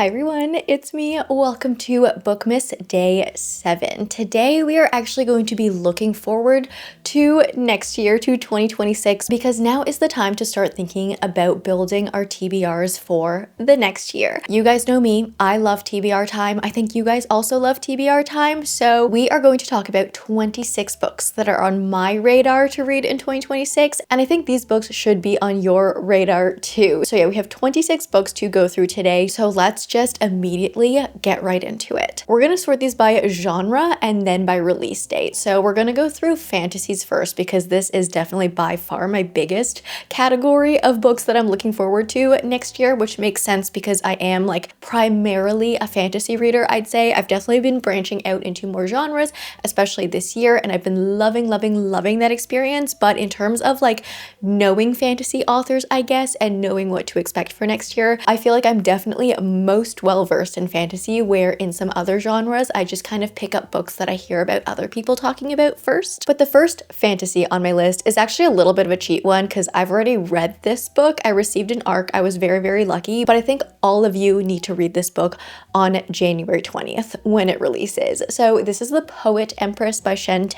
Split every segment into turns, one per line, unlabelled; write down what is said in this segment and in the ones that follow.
Hi everyone, it's me. Welcome to Bookmas Day 7. Today we are actually going to be looking forward to next year, to 2026, because now is the time to start thinking about building our TBRs for the next year. You guys know me, I love TBR time. I think you guys also love TBR time. So we are going to talk about 26 books that are on my radar to read in 2026. And I think these books should be on your radar too. So yeah, we have 26 books to go through today. So let's just immediately get right into it. We're going to sort these by genre and then by release date. So we're going to go through fantasies first because this is definitely by far my biggest category of books that I'm looking forward to next year, which makes sense because I am like primarily a fantasy reader, I'd say. I've definitely been branching out into more genres, especially this year, and I've been loving that experience. But in terms of like knowing fantasy authors, I guess, and knowing what to expect for next year, I feel like I'm definitely most well-versed in fantasy, where in some other genres, I just kind of pick up books that I hear about other people talking about first. But the first fantasy on my list is actually a little bit of a cheat one because I've already read this book. I received an ARC. I was very lucky, but I think all of you need to read this book on January 20th when it releases. So this is The Poet Empress by Shen.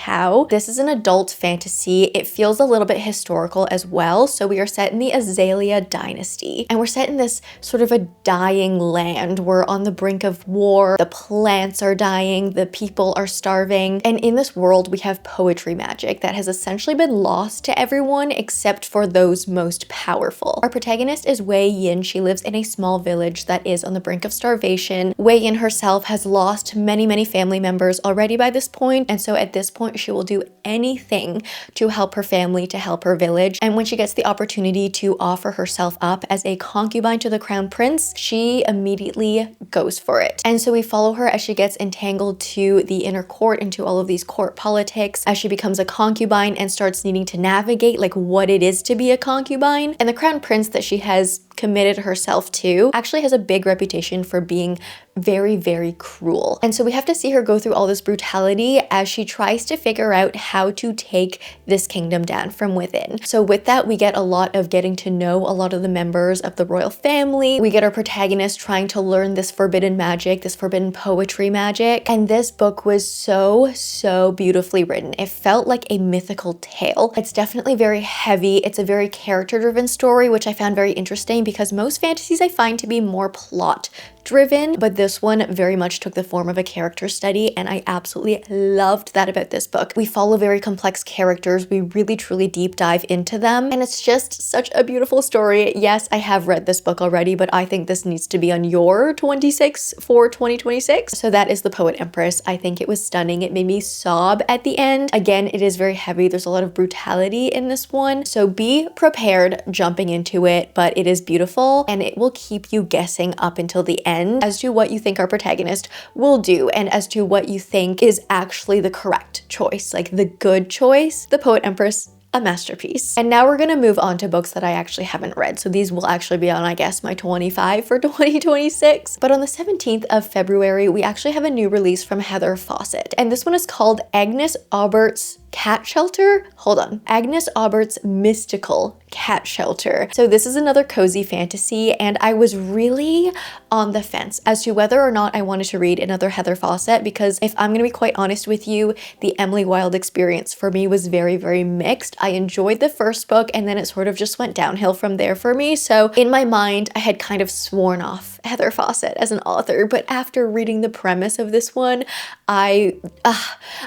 This is an adult fantasy. It feels a little bit historical as well. So we are set in the Azalea dynasty, and we're set in this sort of a dying land. We're on the brink of war. The plants are dying. The people are starving. And in this world, we have poetry magic that has essentially been lost to everyone except for those most powerful. Our protagonist is Wei Yin. She lives in a small village that is on the brink of starvation. Wei Yin herself has lost many family members already by this point, and so at this point she will do anything to help her family, to help her village. And when she gets the opportunity to offer herself up as a concubine to the crown prince, she immediately goes for it. And so we follow her as she gets entangled to the inner court, into all of these court politics, as she becomes a concubine and starts needing to navigate like what it is to be a concubine. And the crown prince that she has committed herself to actually has a big reputation for being very cruel. And so we have to see her go through all this brutality as she tries to figure out how to take this kingdom down from within. So with that, we get a lot of getting to know a lot of the members of the royal family. We get our protagonist trying to learn this forbidden magic, this forbidden poetry magic. And this book was so beautifully written. It felt like a mythical tale. It's definitely very heavy. It's a very character-driven story, which I found very interesting because most fantasies I find to be more plot driven, but this one very much took the form of a character study, and I absolutely loved that about this book. We follow very complex characters. We really truly deep dive into them, and it's just such a beautiful story. Yes, I have read this book already, but I think this needs to be on your 26 for 2026. So that is The Poet Empress. I think it was stunning. It made me sob at the end. Again, it is very heavy. There's a lot of brutality in this one, so be prepared jumping into it, but it is beautiful and it will keep you guessing up until the end as to what you think our protagonist will do and as to what you think is actually the correct choice, like the good choice. The Poet Empress, a masterpiece. And now we're gonna move on to books that I actually haven't read. So these will actually be on, I guess, my 25 for 2026. But on the 17th of February, we actually have a new release from Heather Fawcett. And this one is called Agnes Aubert's Cat Shelter? Hold on. Agnes Aubert's Mystical Cat Shelter. So this is another cozy fantasy, and I was really on the fence as to whether or not I wanted to read another Heather Fawcett, because if I'm gonna be quite honest with you, the Emily Wilde experience for me was very mixed. I enjoyed the first book, and then it sort of just went downhill from there for me. So in my mind, I had kind of sworn off Heather Fawcett as an author, but after reading the premise of this one, I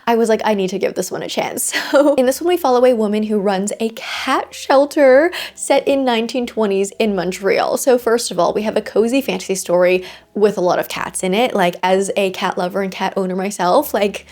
was like, I need to give this one a chance. So in this one, we follow a woman who runs a cat shelter set in 1920s in Montreal. So first of all, we have a cozy fantasy story with a lot of cats in it. Like, as a cat lover and cat owner myself, like,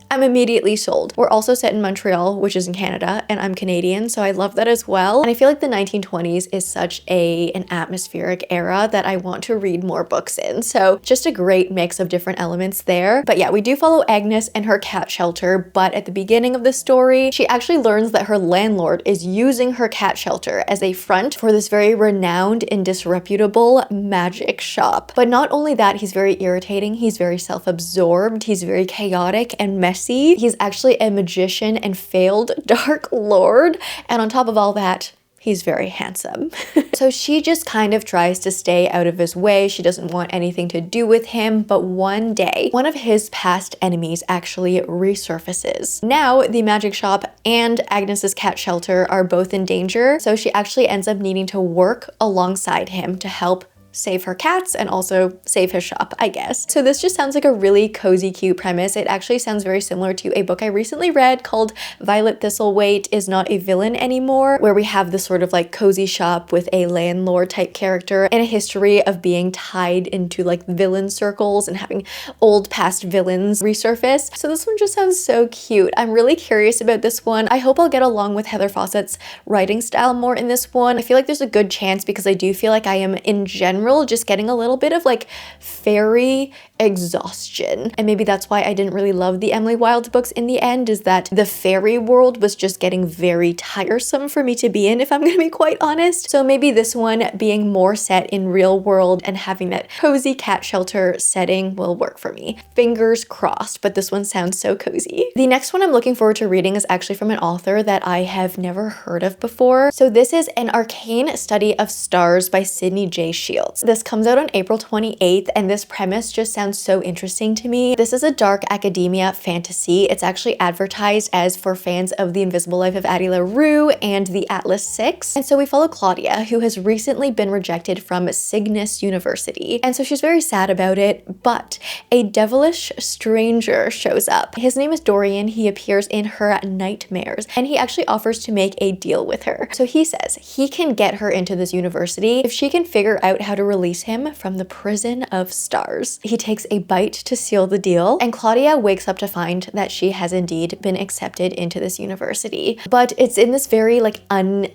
I'm immediately sold. We're also set in Montreal, which is in Canada, and I'm Canadian, so I love that as well. And I feel like the 1920s is such an atmospheric era that I want to read more books in. So just a great mix of different elements there. But yeah, we do follow Agnes and her cat shelter, but at the beginning of the story, she actually learns that her landlord is using her cat shelter as a front for this very renowned and disreputable magic shop. But not only that, he's very irritating, he's very self-absorbed, he's very chaotic and messy. He's actually a magician and failed dark lord, and on top of all that, he's very handsome. So she just kind of tries to stay out of his way. She doesn't want anything to do with him, but one day, one of his past enemies actually resurfaces. Now, the magic shop and Agnes's cat shelter are both in danger, so she actually ends up needing to work alongside him to help save her cats and also save his shop, I guess. So this just sounds like a really cozy, cute premise. It actually sounds very similar to a book I recently read called Violet Thistlethwaite is Not a Villain Anymore, where we have this sort of like cozy shop with a landlord type character and a history of being tied into like villain circles and having old past villains resurface. So this one just sounds so cute. I'm really curious about this one. I hope I'll get along with Heather Fawcett's writing style more in this one. I feel like there's a good chance because I do feel like I am in general just getting a little bit of like fairy exhaustion. And maybe that's why I didn't really love the Emily Wilde books in the end, is that the fairy world was just getting very tiresome for me to be in, if I'm gonna be quite honest. So maybe this one being more set in real world and having that cozy cat shelter setting will work for me. Fingers crossed, but this one sounds so cozy. The next one I'm looking forward to reading is actually from an author that I have never heard of before. So this is An Arcane Study of Stars by Sydney J. Shields. This comes out on April 28th, and this premise just sounds so interesting to me. This is a dark academia fantasy. It's actually advertised as for fans of The Invisible Life of Addie LaRue and The Atlas Six. And so we follow Claudia, who has recently been rejected from Cygnus University. And so she's very sad about it, but a devilish stranger shows up. His name is Dorian. He appears in her nightmares, and he actually offers to make a deal with her. So he says he can get her into this university if she can figure out how to release him from the prison of stars. He takes a bite to seal the deal, and Claudia wakes up to find that she has indeed been accepted into this university. But it's in this very like not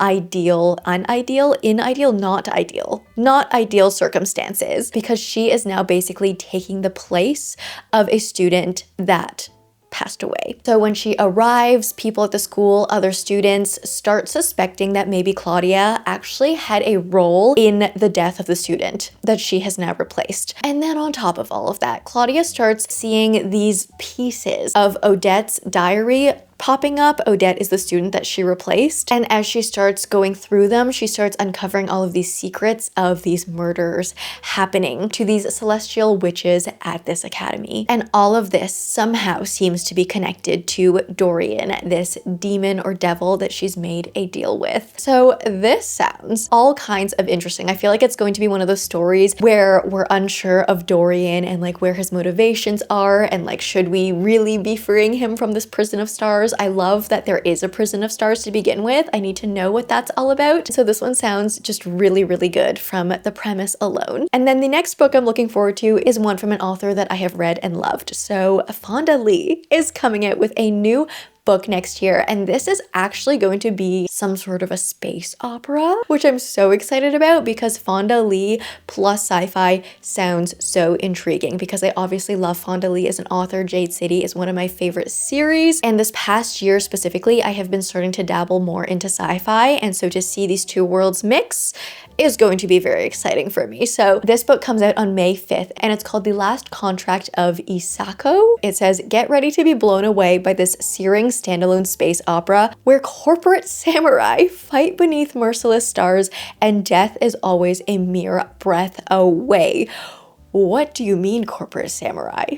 ideal circumstances, because she is now basically taking the place of a student that passed away. So when she arrives, people at the school, other students start suspecting that maybe Claudia actually had a role in the death of the student that she has now replaced. And then on top of all of that, Claudia starts seeing these pieces of Odette's diary popping up. Odette is the student that she replaced. And as she starts going through them, she starts uncovering all of these secrets of these murders happening to these celestial witches at this academy. And all of this somehow seems to be connected to Dorian, this demon or devil that she's made a deal with. So this sounds all kinds of interesting. I feel like it's going to be one of those stories where we're unsure of Dorian and like where his motivations are, and like, should we really be freeing him from this prison of stars? I love that there is a prison of stars to begin with. I need to know what that's all about. So this one sounds just really, really good from the premise alone. And then the next book I'm looking forward to is one from an author that I have read and loved. So Fonda Leigh is coming out with a new book next year, and this is actually going to be some sort of a space opera, which I'm so excited about because Fonda Leigh plus sci-fi sounds so intriguing, because I obviously love Fonda Leigh as an author. Jade City is one of my favorite series, and this past year specifically I have been starting to dabble more into sci-fi, and so to see these two worlds mix is going to be very exciting for me. So this book comes out on May 5th, and it's called The Last Contract of Isako. It says, get ready to be blown away by this searing standalone space opera where corporate samurai fight beneath merciless stars and death is always a mere breath away. What do you mean, corporate samurai?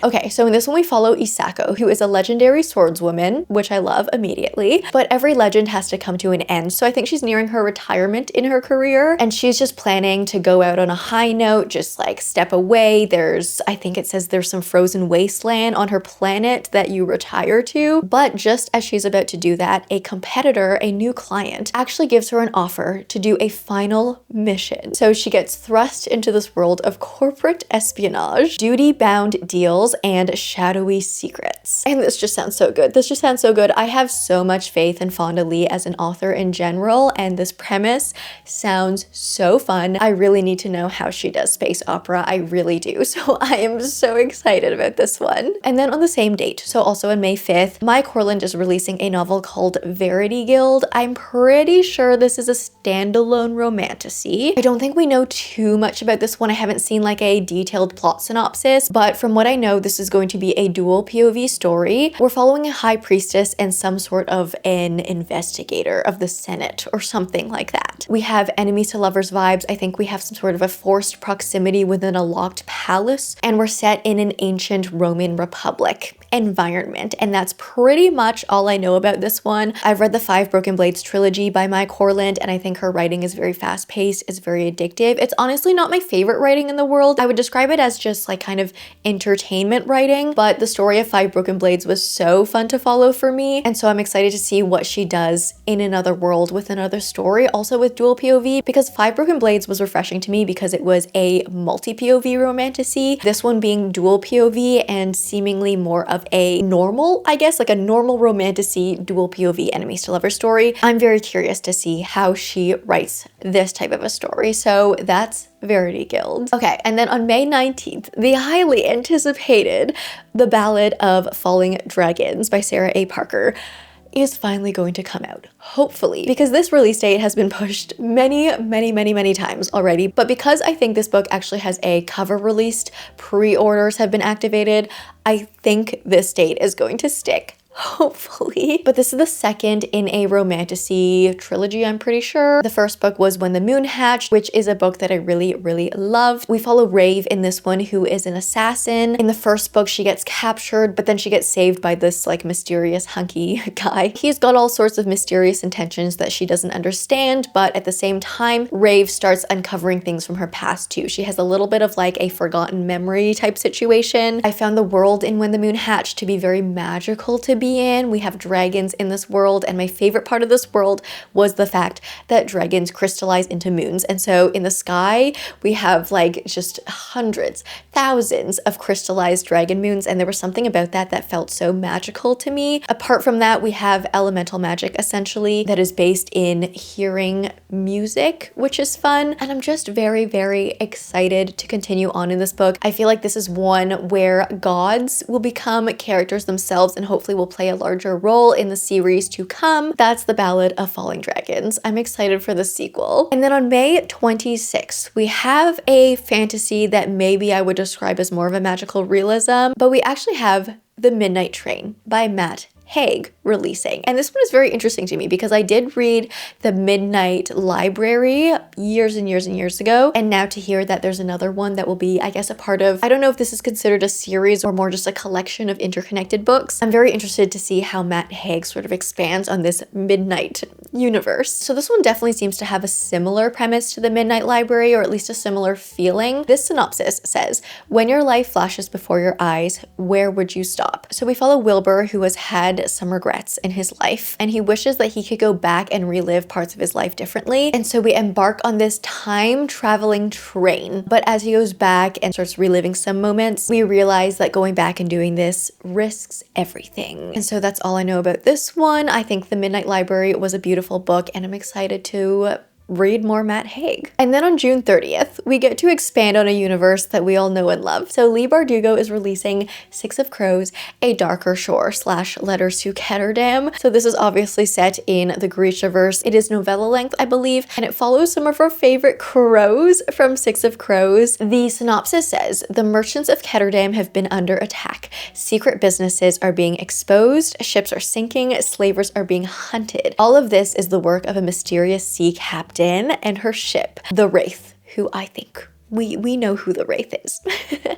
Okay, so in this one we follow Isako, who is a legendary swordswoman, which I love immediately, but every legend has to come to an end. So I think she's nearing her retirement in her career, and she's just planning to go out on a high note, just like step away. I think it says there's some frozen wasteland on her planet that you retire to. But just as she's about to do that, a competitor, a new client, actually gives her an offer to do a final mission. So she gets thrust into this world of corporate espionage, duty-bound deals, and shadowy secrets. And this just sounds so good. This just sounds so good. I have so much faith in Fonda Leigh as an author in general, and this premise sounds so fun. I really need to know how she does space opera. I really do. So I am so excited about this one. And then on the same date, so also on May 5th, Corland is releasing a novel called Verity Guild. I'm pretty sure this is a standalone romantasy. I don't think we know too much about this one. I haven't seen like a detailed plot synopsis, but from what I know know, this is going to be a dual POV story. We're following a high priestess and some sort of an investigator of the Senate or something like that. We have enemies to lovers vibes. I think we have some sort of a forced proximity within a locked palace, and we're set in an ancient Roman Republic environment, and that's pretty much all I know about this one. I've read the 5 Broken Blades trilogy by Corland, and I think her writing is very fast-paced, it's very addictive. It's honestly not my favorite writing in the world. I would describe it as just like kind of entertainment writing, but the story of 5 Broken Blades was so fun to follow for me, and so I'm excited to see what she does in another world with another story, also with dual POV, because 5 Broken Blades was refreshing to me because it was a multi-POV romantasy. This one being dual POV and seemingly more of a normal, I guess, like a normal romantasy dual POV enemies to lovers story. I'm very curious to see how she writes this type of a story. So that's Verity Guild. Okay, and then on May 19th, the highly anticipated The Ballad of Falling Dragons by Sarah A. Parker is finally going to come out, hopefully, because this release date has been pushed many times already. But because I think this book actually has a cover released, pre-orders have been activated, I think this date is going to stick. Hopefully. But this is the second in a romantasy trilogy, I'm pretty sure. The first book was When the Moon Hatched, which is a book that I really loved. We follow Rave in this one, who is an assassin. In the first book, she gets captured, but then she gets saved by this like mysterious hunky guy. He's got all sorts of mysterious intentions that she doesn't understand, but at the same time, Rave starts uncovering things from her past too. She has a little bit of like a forgotten memory type situation. I found the world in When the Moon Hatched to be very magical to be in. We have dragons in this world, and my favorite part of this world was the fact that dragons crystallize into moons. And so in the sky, we have like just hundreds, thousands of crystallized dragon moons, and there was something about that that felt so magical to me. Apart from that, we have elemental magic essentially that is based in hearing music, which is fun. And I'm just very excited to continue on in this book. I feel like this is one where gods will become characters themselves and hopefully will play a larger role in the series to come. That's The Ballad of Falling Dragons. I'm excited for the sequel. And then on May 26th, we have a fantasy that maybe I would describe as more of a magical realism, but we actually have The Midnight Train by Haig releasing. And this one is very interesting to me because I did read The Midnight Library years and years ago, and now to hear that there's another one that will be, I guess, a part of, I don't know if this is considered a series or more just a collection of interconnected books. I'm very interested to see how Haig sort of expands on this Midnight universe. So this one definitely seems to have a similar premise to The Midnight Library, or at least a similar feeling. This synopsis says, when your life flashes before your eyes, where would you stop? So we follow Wilbur, who has had some regrets in his life, and he wishes that he could go back and relive parts of his life differently. And so we embark on this time traveling train. But as he goes back and starts reliving some moments, we realize that going back and doing this risks everything. And so that's all I know about this one. I think The Midnight Library was a beautiful book, and I'm excited to read more Haig. And then on June 30th, we get to expand on a universe that we all know and love. So Leigh Bardugo is releasing Six of Crows, A Darker Shore / Letters to Ketterdam. So this is obviously set in the Grishaverse. It is novella length, I believe, and it follows some of our favorite crows from Six of Crows. The synopsis says, the merchants of Ketterdam have been under attack. Secret businesses are being exposed, ships are sinking, slavers are being hunted. All of this is the work of a mysterious sea captain and her ship, the Wraith, who I think we know who the Wraith is.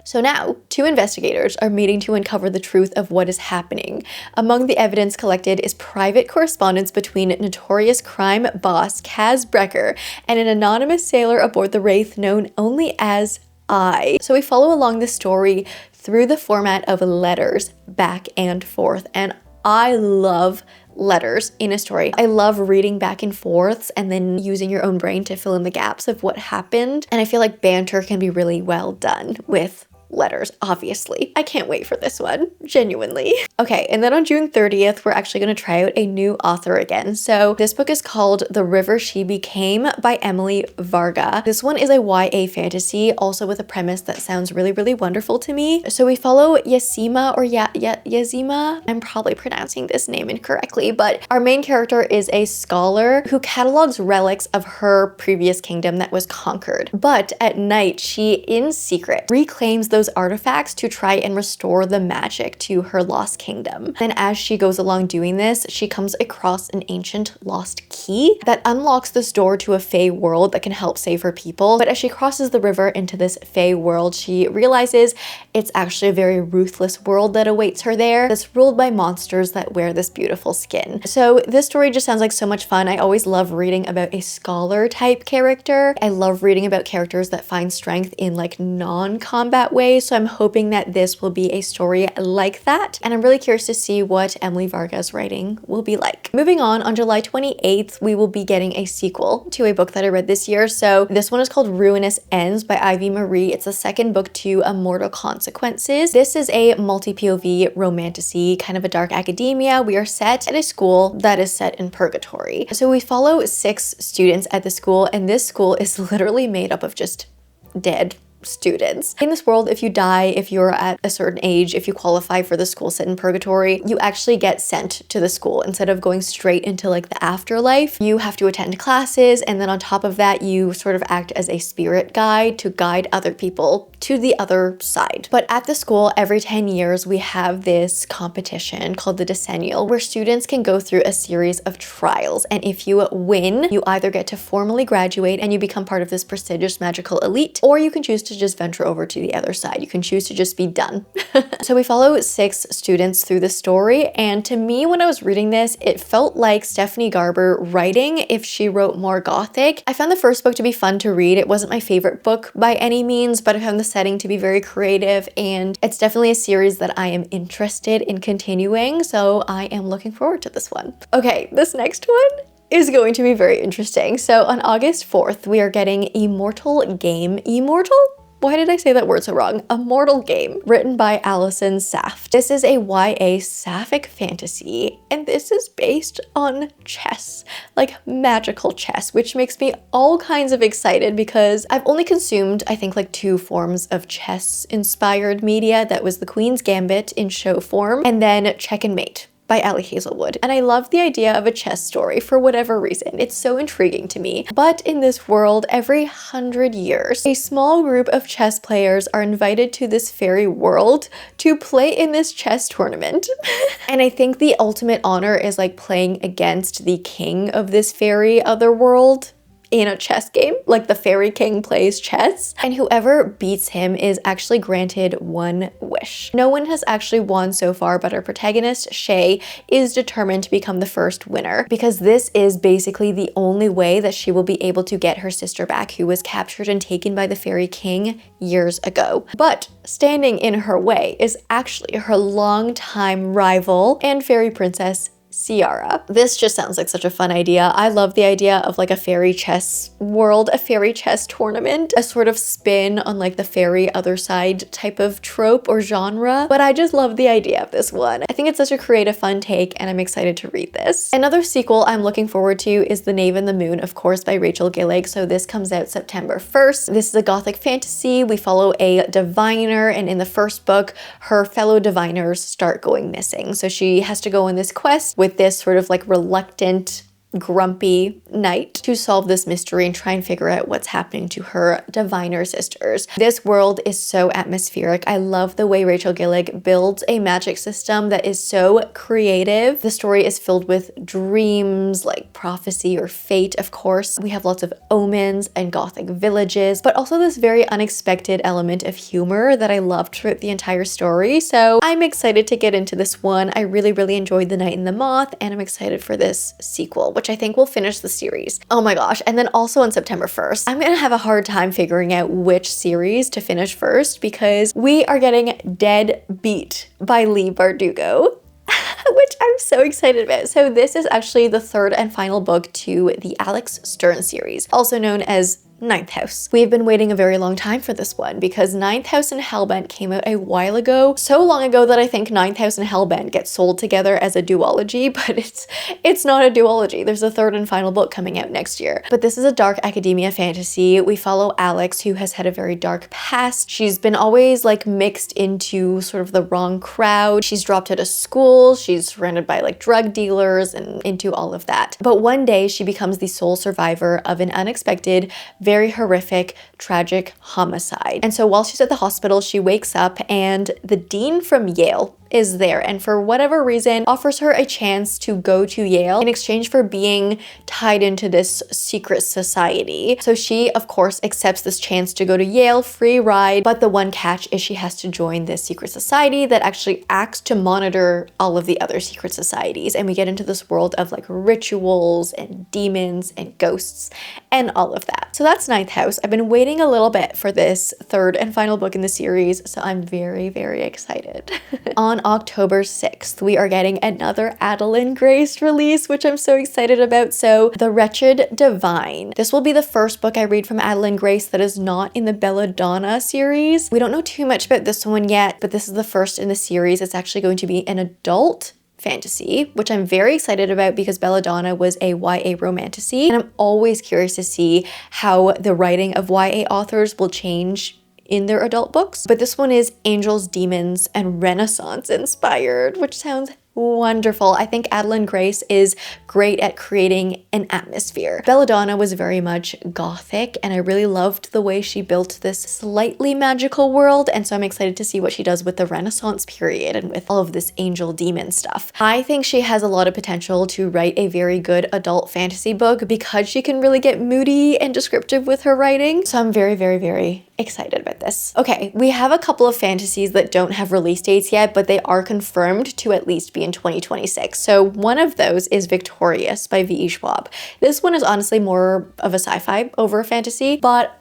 So now, 2 investigators are meeting to uncover the truth of what is happening. Among the evidence collected is private correspondence between notorious crime boss Kaz Brecker and an anonymous sailor aboard the Wraith known only as I. So we follow along this story through the format of letters back and forth, and I love letters in a story. I love reading back and forths and then using your own brain to fill in the gaps of what happened. And I feel like banter can be really well done with letters, obviously. I can't wait for this one, genuinely. Okay, and then on June 30th, we're actually going to try out a new author again. So this book is called The River She Became by Emily Varga. This one is a YA fantasy, also with a premise that sounds really wonderful to me. So we follow Yasima or Yazima. I'm probably pronouncing this name incorrectly, but our main character is a scholar who catalogs relics of her previous kingdom that was conquered. But at night, she, in secret, reclaims those those artifacts to try and restore the magic to her lost kingdom. And as she goes along doing this, she comes across an ancient lost key that unlocks this door to a Fae world that can help save her people. But as she crosses the river into this Fae world, she realizes it's actually a very ruthless world that awaits her there, that's ruled by monsters that wear this beautiful skin. So this story just sounds like so much fun. I always love reading about a scholar type character. I love reading about characters that find strength in like non-combat ways. So I'm hoping that this will be a story like that. And I'm really curious to see what Emily Varga's writing will be like. Moving on July 28th, we will be getting a sequel to a book that I read this year. So this one is called Ruinous Ends by Ivy Marie. It's the second book to Immortal Consequences. This is a multi-POV romantasy, kind of a dark academia. We are set at a school that is set in purgatory. So we follow 6 students at the school, and this school is literally made up of just dead students. In this world, if you die, if you're at a certain age, if you qualify for the school set in purgatory, you actually get sent to the school instead of going straight into like the afterlife. You have to attend classes, and then on top of that, you sort of act as a spirit guide to guide other people to the other side. But at the school, every 10 years, we have this competition called the decennial, where students can go through a series of trials. And if you win, you either get to formally graduate and you become part of this prestigious magical elite, or you can choose to just venture over to the other side. You can choose to just be done. So we follow 6 students through the story, and to me, when I was reading this, it felt like Stephanie Garber writing if she wrote more gothic. I found the first book to be fun to read. It wasn't my favorite book by any means, but I found the setting to be very creative, and it's definitely a series that I am interested in continuing, so I am looking forward to this one. Okay, this next one is going to be very interesting. So on August 4th, we are getting Immortal Game. Immortal? Why did I say that word so wrong? Immortal Game, written by Allison Saft. This is a YA sapphic fantasy, and this is based on chess, like magical chess, which makes me all kinds of excited because I've only consumed, I think, like 2 forms of chess-inspired media. That was The Queen's Gambit in show form, and then Check and Mate by Allie Hazelwood. And I love the idea of a chess story for whatever reason. It's so intriguing to me. But in this world, every 100 years, a small group of chess players are invited to this fairy world to play in this chess tournament. And I think the ultimate honor is like playing against the king of this fairy otherworld in a chess game, like the fairy king plays chess, and whoever beats him is actually granted 1 wish. No one has actually won so far, but our protagonist, Shay, is determined to become the first winner because this is basically the only way that she will be able to get her sister back, who was captured and taken by the fairy king years ago. But standing in her way is actually her longtime rival and fairy princess, Ciara. This just sounds like such a fun idea. I love the idea of like a fairy chess world, a fairy chess tournament, a sort of spin on like the fairy other side type of trope or genre. But I just love the idea of this one. I think it's such a creative, fun take, and I'm excited to read this. Another sequel I'm looking forward to is The Knave and the Moon, of course, by Rachel Gillig. So this comes out September 1st. This is a gothic fantasy. We follow a diviner, and in the first book, her fellow diviners start going missing. So she has to go on this quest with this sort of like reluctant, grumpy knight to solve this mystery and try and figure out what's happening to her diviner sisters. This world is so atmospheric. I love the way Rachel Gillig builds a magic system that is so creative. The story is filled with dreams, like prophecy or fate, of course. We have lots of omens and gothic villages, but also this very unexpected element of humor that I loved throughout the entire story. So I'm excited to get into this one. I really enjoyed The Night and the Moth, and I'm excited for this sequel, which I think will finish the series. Oh my gosh. And then also on September 1st, I'm gonna have a hard time figuring out which series to finish first because we are getting Dead Beat by Leigh Bardugo, which I'm so excited about. So this is actually the 3rd and final book to the Alex Stern series, also known as Ninth House. We've been waiting a very long time for this one because Ninth House and Hellbent came out a while ago. So long ago that I think Ninth House and Hellbent get sold together as a duology, but it's not a duology. There's a 3rd and final book coming out next year. But this is a dark academia fantasy. We follow Alex, who has had a very dark past. She's been always like mixed into sort of the wrong crowd. She's dropped out of school. She's surrounded by like drug dealers and into all of that. But one day she becomes the sole survivor of an unexpected, very horrific, tragic homicide. And so while she's at the hospital, she wakes up and the dean from Yale is there, and for whatever reason offers her a chance to go to Yale in exchange for being tied into this secret society. So she of course accepts this chance to go to Yale, free ride, but the one catch is she has to join this secret society that actually acts to monitor all of the other secret societies. And we get into this world of like rituals and demons and ghosts and all of that. So that's Ninth House. I've been waiting a little bit for this third and final book in the series, so I'm very, very excited. On October 6th, we are getting another Adeline Grace release, which I'm so excited about. So The Wretched Divine. This will be the first book I read from Adeline Grace that is not in the Belladonna series. We don't know too much about this one yet, but this is the first in the series. It's actually going to be an adult fantasy, which I'm very excited about because Belladonna was a YA romantasy, and I'm always curious to see how the writing of YA authors will change in their adult books. But this one is angels, demons, and Renaissance inspired, which sounds wonderful. I think Adeline Grace is great at creating an atmosphere. Belladonna was very much gothic, and I really loved the way she built this slightly magical world, and so I'm excited to see what she does with the Renaissance period and with all of this angel demon stuff. I think she has a lot of potential to write a very good adult fantasy book because she can really get moody and descriptive with her writing, so I'm very, very, very excited about this. Okay, we have a couple of fantasies that don't have release dates yet, but they are confirmed to at least be in 2026. So one of those is Victorious by V.E. Schwab. This one is honestly more of a sci-fi over a fantasy, but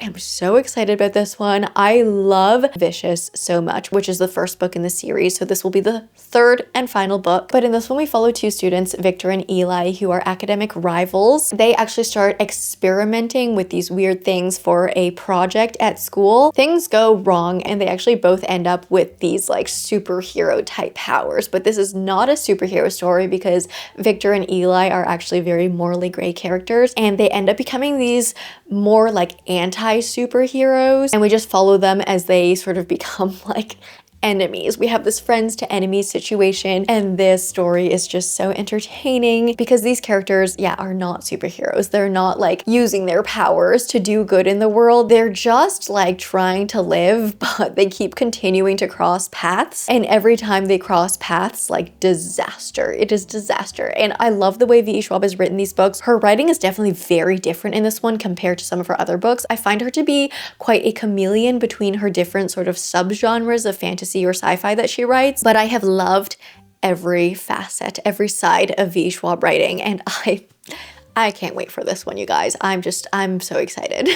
I'm so excited about this one. I love Vicious so much, which is the first book in the series. So this will be the third and final book. But in this one, we follow two students, Victor and Eli, who are academic rivals. They actually start experimenting with these weird things for a project at school. Things go wrong, and they actually both end up with these like superhero type powers. But this is not a superhero story because Victor and Eli are actually very morally gray characters, and they end up becoming these more like anti-superheroes, and we just follow them as they sort of become like enemies. We have this friends to enemies situation, and this story is just so entertaining because these characters, are not superheroes. They're not like using their powers to do good in the world. They're just like trying to live, but they keep continuing to cross paths, and every time they cross paths, like disaster. It is disaster. And I love the way V.E. Schwab has written these books. Her writing is definitely very different in this one compared to some of her other books. I find her to be quite a chameleon between her different sort of subgenres of fantasy or sci-fi that she writes, but I have loved every facet, every side of V. Schwab writing, and I can't wait for this one, you guys. I'm so excited.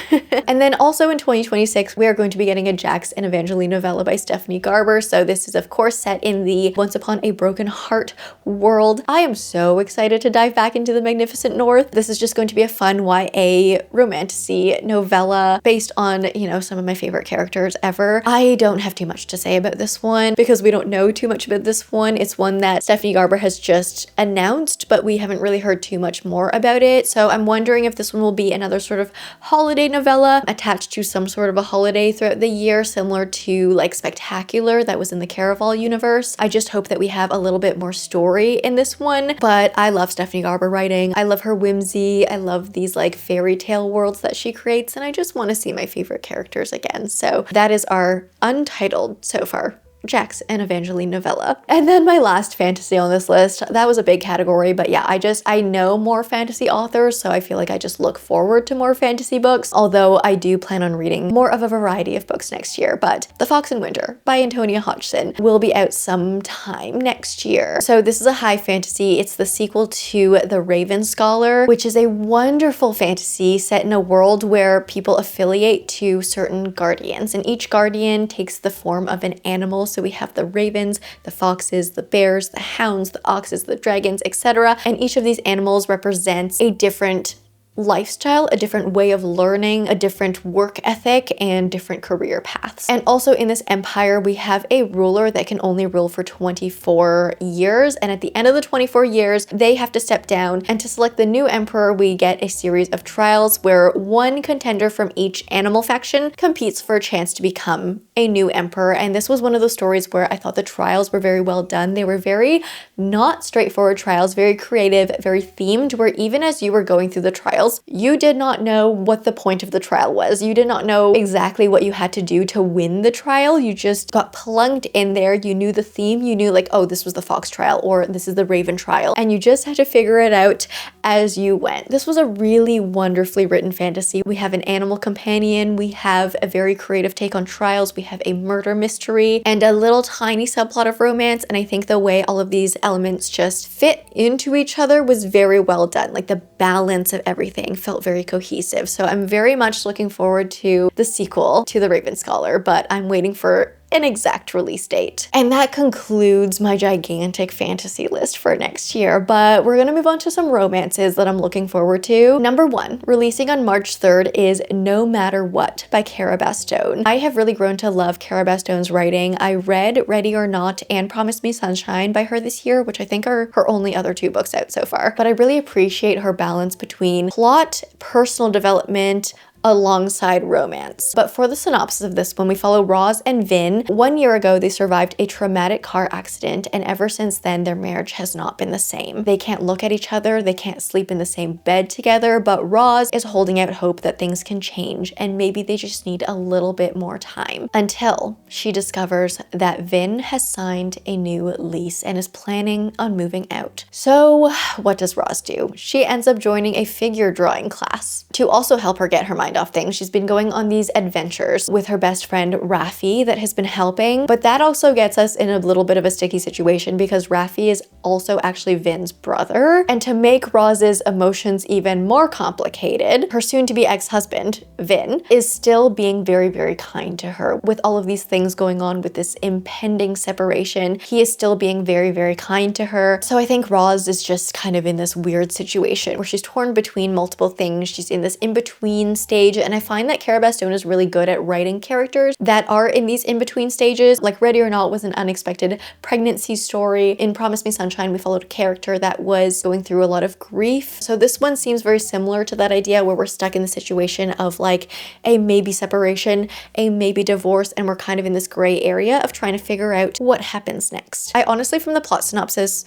And then also in 2026, we are going to be getting a Jax and Evangeline novella by Stephanie Garber. So this is of course set in the Once Upon a Broken Heart world. I am so excited to dive back into the Magnificent North. This is just going to be a fun YA romantasy novella based on, some of my favorite characters ever. I don't have too much to say about this one because we don't know too much about this one. It's one that Stephanie Garber has just announced, but we haven't really heard too much more about it. So I'm wondering if this one will be another sort of holiday novella attached to some sort of a holiday throughout the year, similar to like Spectacular that was in the Caraval universe. I just hope that we have a little bit more story in this one, but I love Stephanie Garber writing. I love her whimsy. I love these like fairy tale worlds that she creates, and I just want to see my favorite characters again. So that is our untitled so far Jax and Evangeline novella. And then my last fantasy on this list, that was a big category, but yeah, I know more fantasy authors, so I feel like I just look forward to more fantasy books, although I do plan on reading more of a variety of books next year. But The Fox in Winter by Antonia Hodgson will be out sometime next year. So this is a high fantasy. It's the sequel to The Raven Scholar, which is a wonderful fantasy set in a world where people affiliate to certain guardians, and each guardian takes the form of an animal. So we have the ravens, the foxes, the bears, the hounds, the oxes, the dragons, etc. And each of these animals represents a different lifestyle, a different way of learning, a different work ethic, and different career paths. And also in this empire, we have a ruler that can only rule for 24 years. And at the end of the 24 years, they have to step down. And to select the new emperor, we get a series of trials where one contender from each animal faction competes for a chance to become a new emperor. And this was one of those stories where I thought the trials were very well done. They were very not straightforward trials, very creative, very themed, where even as you were going through the trials, trials, you did not know what the point of the trial was. You did not know exactly what you had to do to win the trial. You just got plunked in there. You knew the theme. You knew like, oh, this was the fox trial or this is the raven trial. And you just had to figure it out as you went. This was a really wonderfully written fantasy. We have an animal companion. We have a very creative take on trials. We have a murder mystery and a little tiny subplot of romance. And I think the way all of these elements just fit into each other was very well done. Like the balance of everything felt very cohesive. So I'm very much looking forward to the sequel to The Raven Scholar, but I'm waiting for an exact release date. And that concludes my gigantic fantasy list for next year, but we're gonna move on to some romances that I'm looking forward to. Number 1, releasing on March 3rd is No Matter What by Cara Bastone. I have really grown to love Cara Bastone's writing. I read Ready or Not and Promise Me Sunshine by her this year, which I think are her only other 2 books out so far, but I really appreciate her balance between plot, personal development, alongside romance. But for the synopsis of this one, we follow Roz and Vin. 1 year ago, they survived a traumatic car accident, and ever since then, their marriage has not been the same. They can't look at each other, they can't sleep in the same bed together, but Roz is holding out hope that things can change, and maybe they just need a little bit more time, until she discovers that Vin has signed a new lease and is planning on moving out. So what does Roz do? She ends up joining a figure drawing class to also help her get her mind off things. She's been going on these adventures with her best friend Raffi that has been helping, but that also gets us in a little bit of a sticky situation because Raffi is also actually Vin's brother. And to make Roz's emotions even more complicated, her soon-to-be ex-husband, Vin, is still being very, very kind to her. With all of these things going on with this impending separation, he is still being very, very kind to her. So I think Roz is just kind of in this weird situation where she's torn between multiple things. She's in this in-between stage, and I find that Cara Bastone is really good at writing characters that are in these in-between stages. Like Ready or Not was an unexpected pregnancy story. In Promise Me Sunshine, we followed a character that was going through a lot of grief. So this one seems very similar to that idea where we're stuck in the situation of like a maybe separation, a maybe divorce, and we're kind of in this gray area of trying to figure out what happens next. I honestly, from the plot synopsis,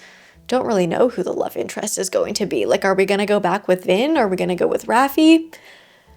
don't really know who the love interest is going to be. Like, are we gonna go back with Vin? Are we gonna go with Raffi?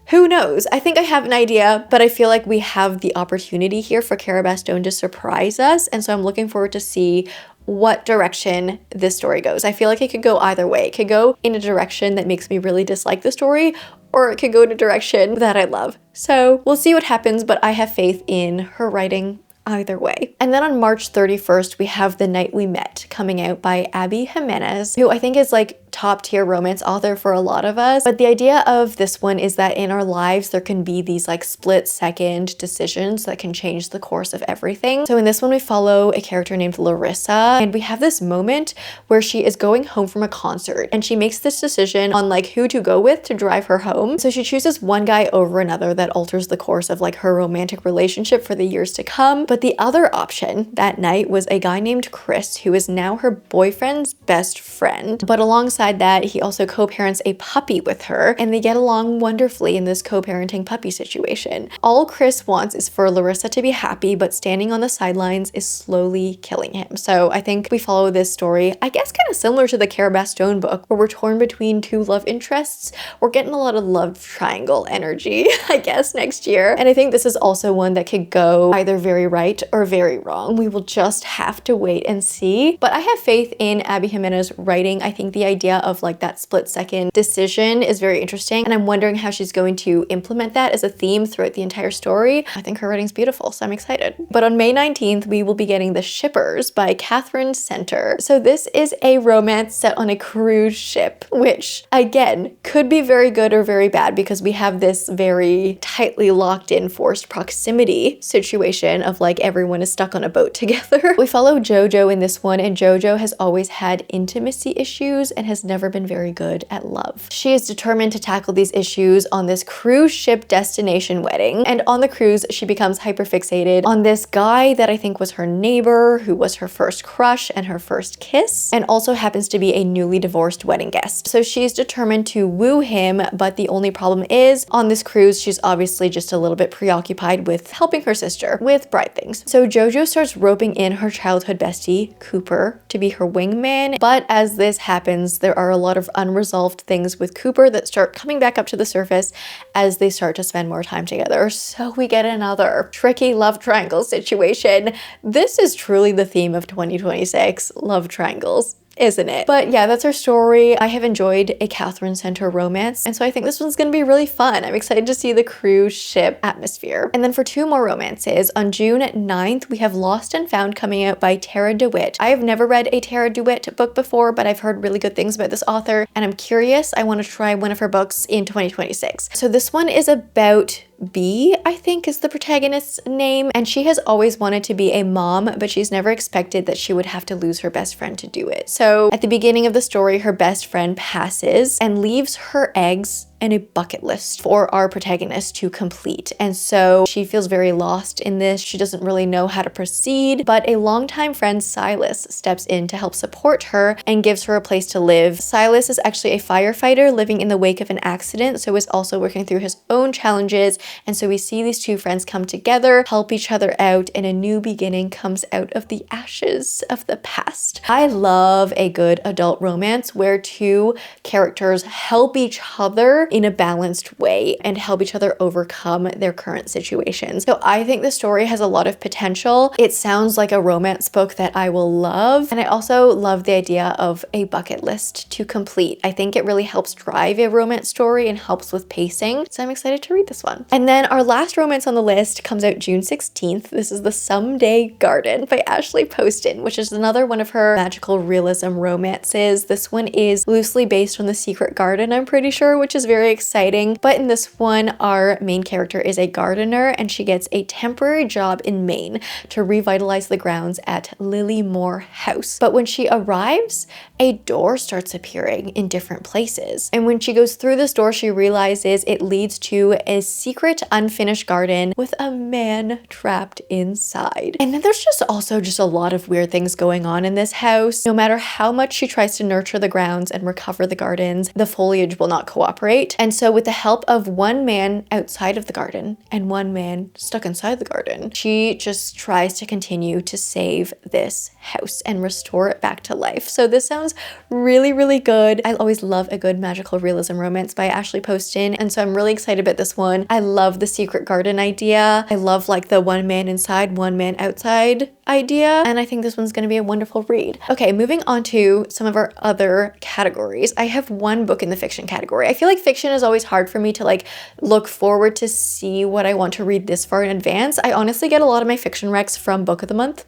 Who knows? I think I have an idea, but I feel like we have the opportunity here for Cara Bastone to surprise us, and so I'm looking forward to see what direction this story goes. I feel like it could go either way. It could go in a direction that makes me really dislike the story, or it could go in a direction that I love. So we'll see what happens, but I have faith in her writing either way. And then on March 31st, we have The Night We Met coming out by Abby Jimenez, who I think is like top tier romance author for a lot of us. But the idea of this one is that in our lives, there can be these like split second decisions that can change the course of everything. So in this one, we follow a character named Larissa, and we have this moment where she is going home from a concert and she makes this decision on like who to go with to drive her home. So she chooses one guy over another that alters the course of like her romantic relationship for the years to come. But the other option that night was a guy named Chris, who is now her boyfriend's best friend. But alongside that, he also co-parents a puppy with her, and they get along wonderfully in this co-parenting puppy situation. All Chris wants is for Larissa to be happy, but standing on the sidelines is slowly killing him. So I think we follow this story, I guess kind of similar to the Cara Bastone book, where we're torn between 2 love interests. We're getting a lot of love triangle energy, I guess, next year. And I think this is also one that could go either very right or very wrong. We will just have to wait and see. But I have faith in Abby Jimenez writing. I think the idea of like that split second decision is very interesting, and I'm wondering how she's going to implement that as a theme throughout the entire story. I think her writing's beautiful, so I'm excited. But on May 19th, we will be getting The Shippers by Catherine Center. So this is a romance set on a cruise ship, which again could be very good or very bad because we have this very tightly locked in forced proximity situation of like everyone is stuck on a boat together. We follow Jojo in this one, and Jojo has always had intimacy issues and has never been very good at love. She is determined to tackle these issues on this cruise ship destination wedding, and on the cruise she becomes hyperfixated on this guy that I think was her neighbor, who was her first crush and her first kiss, and also happens to be a newly divorced wedding guest. So she's determined to woo him, but the only problem is on this cruise she's obviously just a little bit preoccupied with helping her sister with bride things. So Jojo starts roping in her childhood bestie, Cooper, to be her wingman, but as this happens, there are a lot of unresolved things with Cooper that start coming back up to the surface as they start to spend more time together. So we get another tricky love triangle situation. This is truly the theme of 2026, love triangles, isn't it? But yeah, that's our story. I have enjoyed a Catherine Center romance, and so I think this one's gonna be really fun. I'm excited to see the cruise ship atmosphere. And then for 2 more romances, on June 9th, we have Lost and Found coming out by Tara DeWitt. I have never read a Tara DeWitt book before, but I've heard really good things about this author, and I'm curious. I want to try one of her books in 2026. So this one is about B, I think is the protagonist's name, and she has always wanted to be a mom, but she's never expected that she would have to lose her best friend to do it. So at the beginning of the story, her best friend passes and leaves her eggs and a bucket list for our protagonist to complete. And so she feels very lost in this. She doesn't really know how to proceed, but a longtime friend, Silas, steps in to help support her and gives her a place to live. Silas is actually a firefighter living in the wake of an accident, so is also working through his own challenges. And so we see these 2 friends come together, help each other out, and a new beginning comes out of the ashes of the past. I love a good adult romance where 2 characters help each other in a balanced way and help each other overcome their current situations. So I think the story has a lot of potential. It sounds like a romance book that I will love. And I also love the idea of a bucket list to complete. I think it really helps drive a romance story and helps with pacing. So I'm excited to read this one. And then our last romance on the list comes out June 16th. This is The Someday Garden by Ashley Poston, which is another one of her magical realism romances. This one is loosely based on The Secret Garden, I'm pretty sure, which is very exciting. But in this one, our main character is a gardener, and she gets a temporary job in Maine to revitalize the grounds at Lilymore House. But when she arrives, a door starts appearing in different places. And when she goes through this door, she realizes it leads to a secret unfinished garden with a man trapped inside. And then there's just a lot of weird things going on in this house. No matter how much she tries to nurture the grounds and recover the gardens, the foliage will not cooperate. And so with the help of one man outside of the garden and one man stuck inside the garden, she just tries to continue to save this house and restore it back to life. So this sounds really, really good. I always love a good magical realism romance by Ashley Poston, and so I'm really excited about this one. I love the secret garden idea. I love like the one man inside, one man outside idea, and I think this one's going to be a wonderful read. Okay, moving on to some of our other categories. I have one book in the fiction category. I feel like fiction is always hard for me to like look forward to see what I want to read this far in advance. I honestly get a lot of my fiction recs from Book of the Month.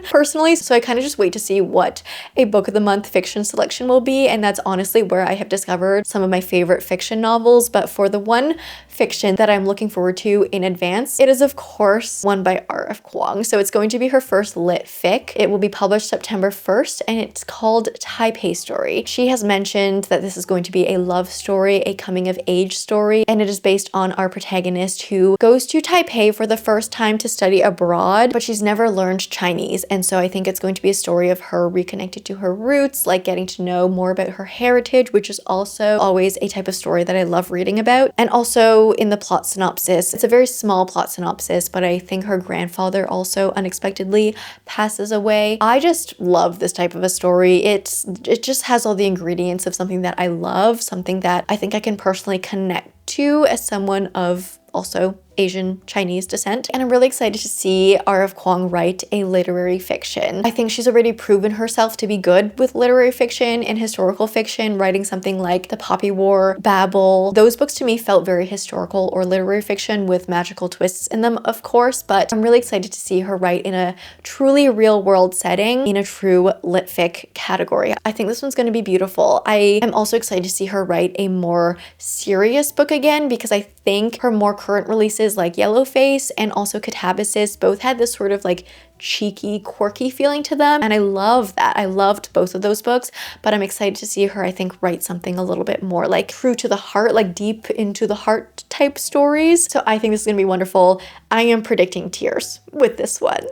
Personally, so I kind of just wait to see what a book of the month fiction selection will be, and that's honestly where I have discovered some of my favorite fiction novels. But for the one fiction that I'm looking forward to in advance, it is of course one by R.F. Kuang. So it's going to be her first lit fic. It will be published September 1st, and it's called Taipei Story. She has mentioned that this is going to be a love story, a coming of age story, and it is based on our protagonist who goes to Taipei for the first time to study abroad, but she's never learned Chinese. And so I think it's going to be a story of her reconnected to her roots, like getting to know more about her heritage, which is also always a type of story that I love reading about. And also in the plot synopsis, it's a very small plot synopsis, but I think her grandfather also unexpectedly passes away. I just love this type of a story. It just has all the ingredients of something that I love, something that I think I can personally connect to as someone of also Asian Chinese descent, and I'm really excited to see R.F. Kuang write a literary fiction. I think she's already proven herself to be good with literary fiction and historical fiction, writing something like The Poppy War, Babel. Those books to me felt very historical or literary fiction with magical twists in them, of course, but I'm really excited to see her write in a truly real world setting in a true lit fic category. I think this one's going to be beautiful. I am also excited to see her write a more serious book again, because I think her more current releases like Yellowface and also Catabasis both had this sort of like cheeky, quirky feeling to them, and I love that. I loved both of those books, but I'm excited to see her, I think, write something a little bit more like true to the heart, like deep into the heart type stories. So I think this is gonna be wonderful. I am predicting tears with this one.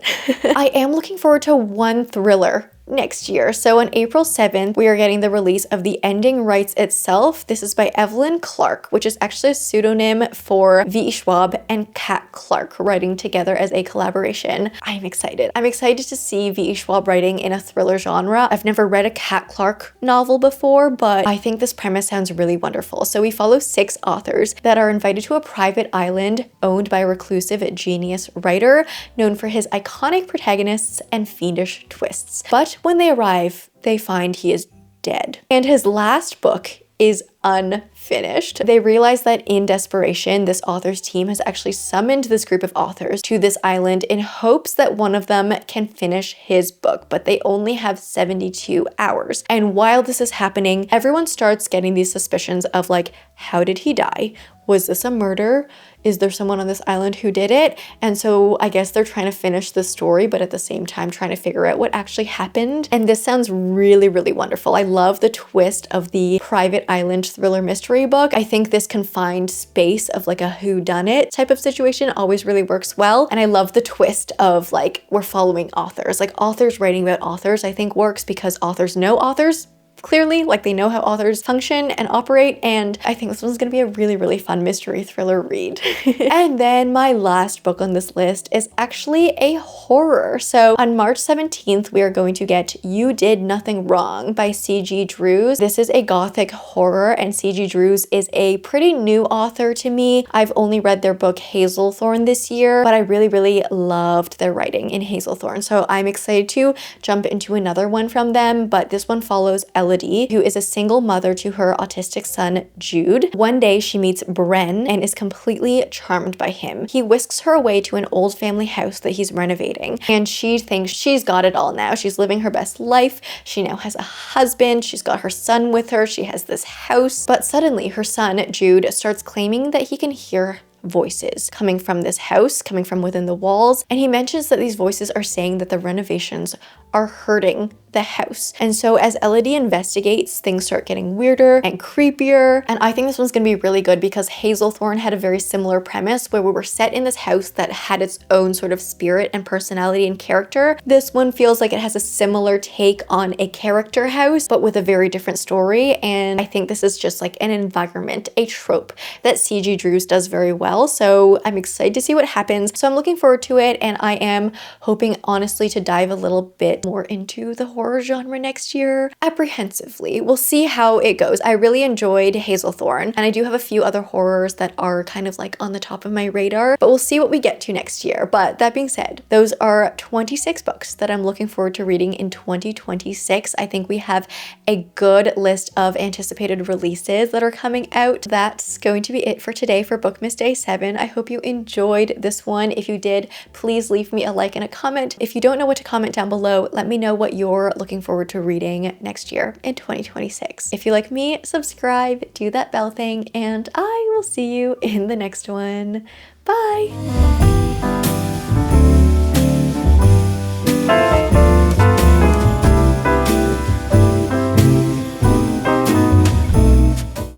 I am looking forward to one thriller next year. So on April 7th, we are getting the release of The Ending Writes Itself. This is by Evelyn Clark, which is actually a pseudonym for V. Schwab and Kat Clark writing together as a collaboration. I'm excited. I'm excited to see V. Schwab writing in a thriller genre. I've never read a Kat Clark novel before, but I think this premise sounds really wonderful. So we follow 6 authors that are invited to a private island owned by a reclusive genius writer known for his iconic protagonists and fiendish twists. But when they arrive, they find he is dead. And his last book is unfinished. They realize that in desperation, this author's team has actually summoned this group of authors to this island in hopes that one of them can finish his book, but they only have 72 hours. And while this is happening, everyone starts getting these suspicions of like, how did he die? Was this a murder? Is there someone on this island who did it? And so I guess they're trying to finish the story, but at the same time trying to figure out what actually happened. And this sounds really, really wonderful. I love the twist of the private island thriller mystery book. I think this confined space of like a whodunit type of situation always really works well. And I love the twist of like, we're following authors. Like authors writing about authors, I think works because authors know authors. Clearly, like they know how authors function and operate, and I think this one's gonna be a really, really fun mystery thriller read. And then my last book on this list is actually a horror. So on March 17th, we are going to get You Did Nothing Wrong by C.G. Drews. This is a gothic horror, and C.G. Drews is a pretty new author to me. I've only read their book Hazelthorn this year, but I really, really loved their writing in Hazelthorn. So I'm excited to jump into another one from them, but this one follows Elodie, who is a single mother to her autistic son, Jude. One day she meets Bren and is completely charmed by him. He whisks her away to an old family house that he's renovating, and she thinks she's got it all now. She's living her best life. She now has a husband. She's got her son with her. She has this house. But suddenly her son, Jude, starts claiming that he can hear voices coming from this house, coming from within the walls. And he mentions that these voices are saying that the renovations are hurting the house. And so as Elodie investigates, things start getting weirder and creepier. And I think this one's gonna be really good because Hazelthorn had a very similar premise where we were set in this house that had its own sort of spirit and personality and character. This one feels like it has a similar take on a character house, but with a very different story. And I think this is just like an environment, a trope that C.G. Drews does very well. So I'm excited to see what happens. So I'm looking forward to it, and I am hoping honestly to dive a little bit more into the horror genre next year, apprehensively. We'll see how it goes. I really enjoyed Hazelthorn, and I do have a few other horrors that are kind of like on the top of my radar, but we'll see what we get to next year. But that being said, those are 26 books that I'm looking forward to reading in 2026. I think we have a good list of anticipated releases that are coming out. That's going to be it for today for Bookmas Day 7. I hope you enjoyed this one. If you did, please leave me a like and a comment. If you don't know what to comment down below, let me know what you're looking forward to reading next year in 2026. If you like me, subscribe, do that bell thing, and I will see you in the next one. Bye!